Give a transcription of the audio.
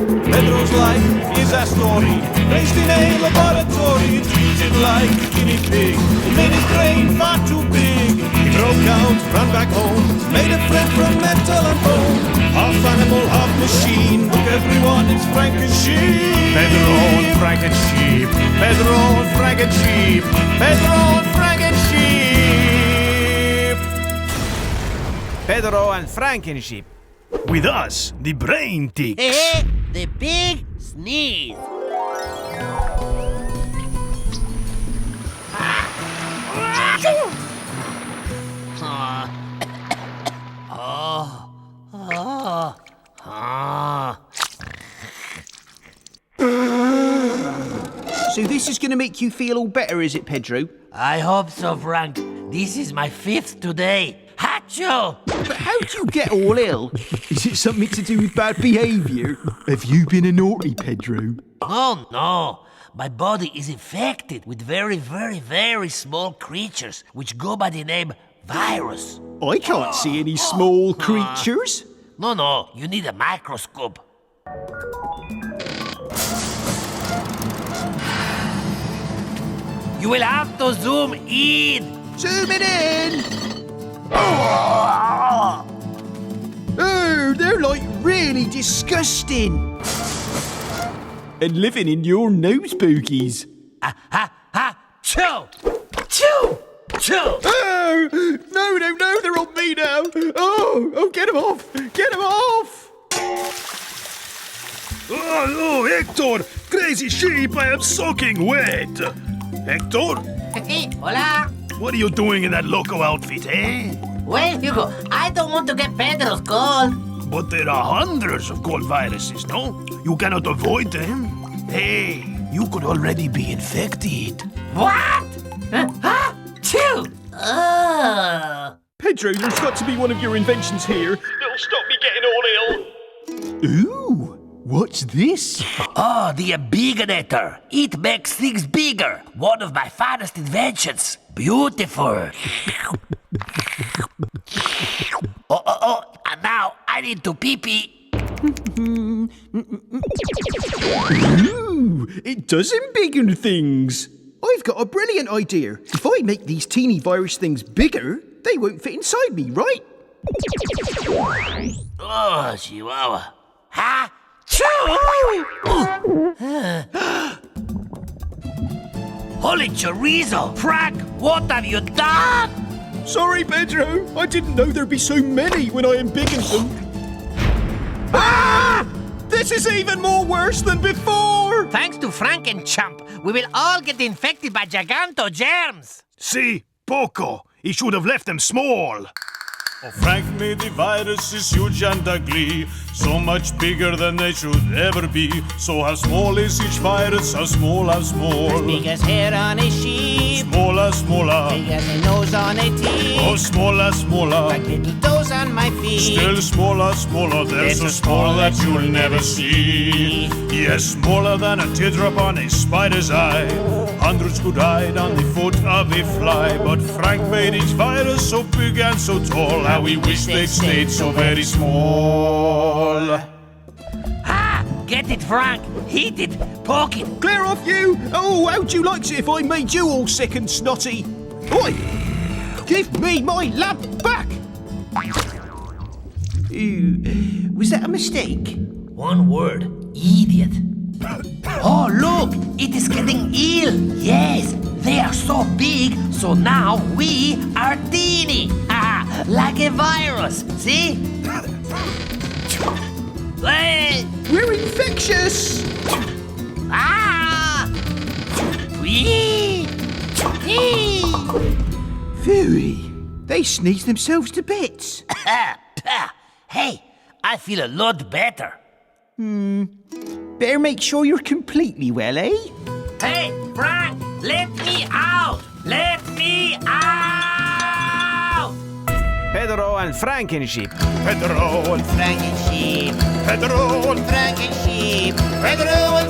Pedro's life is a story, raised in a laboratory, treated like a guinea pig. He made his brain far too big. He broke out, ran back home, made a friend from metal and bone. Half animal, half machine. Look everyone, it's Frankensheep. Pedro and Frankensheep. Pedro and Frankensheep. Pedro and Frankensheep. Pedro and Frankensheep. With us, the brain ticks. The big sneeze. So this is going to make you feel all better, is it, Pedro? I hope so, Frank. This is my 5th today. Hacho! But how do you get all ill? Is it something to do with bad behaviour? Have you been a naughty, Pedro? Oh, no. My body is infected with very, very, very small creatures which go by the name virus. I can't see any small creatures. No, you need a microscope. You will have to zoom in. Zoom it in! Oh, they're like really disgusting. And living in your nose boogies. Chew! Chew! Chew! Oh, no, they're on me now. Oh, get them off! Get them off! Oh, Hector! Crazy sheep, I am soaking wet! Hector? Hola! What are you doing in that loco outfit, eh? Well, Hugo, I don't want to get Pedro's cold. But there are hundreds of cold viruses, no? You cannot avoid them. Hey, you could already be infected. What? Chew! Pedro, there's got to be one of your inventions here. It'll stop me getting all ill. Ooh, what's this? Oh, the Biganator. It makes things bigger. One of my finest inventions. Beautiful. Oh, and now I need to pee-pee. Ooh, it does embiggen things. I've got a brilliant idea. If I make these teeny virus things bigger, they won't fit inside me, right? Oh, Chihuahua. Ha! Choo! Holy chorizo! Frank, what have you done? Sorry, Pedro. I didn't know there'd be so many when I embiggened them. Ah! This is even more worse than before! Thanks to Frankensheep, we will all get infected by giganto germs. See, Poco, he should have left them small. Oh, Frank made the viruses huge and ugly, so much bigger than they should ever be. So how small is each virus? How small, how small? Big as hair on a sheep, Smaller, smaller. big as a nose on a teeth, Oh, smaller, smaller. like little toes on my feet. Still smaller, smaller. They're so small that you'll never see. Yes, smaller than a teardrop on a spider's eye. Hundreds could hide on the foot of a fly. But Frank made each virus so big and so tall. How we wish they'd stayed so very small. Ha! Get it, Frank. Heat it. Poke it. Clear off you! Oh, how'd you like it if I made you all sick and snotty? Oi! Give me my lamp back! Ooh, was that a mistake? One word. Idiot. Oh, look! It is getting ill. Yes, they are so big, so now we are teeny. Like a virus. See? Hey! We're infectious! Ah! Wee! Wee! Very. They sneeze themselves to bits. Hey, I feel a lot better. Better make sure you're completely well, eh? Hey, Frank, let me out! Let me out! Pedro and Frankensheep. Pedro and Frankensheep, Pedro and Frankensheep, Pedro and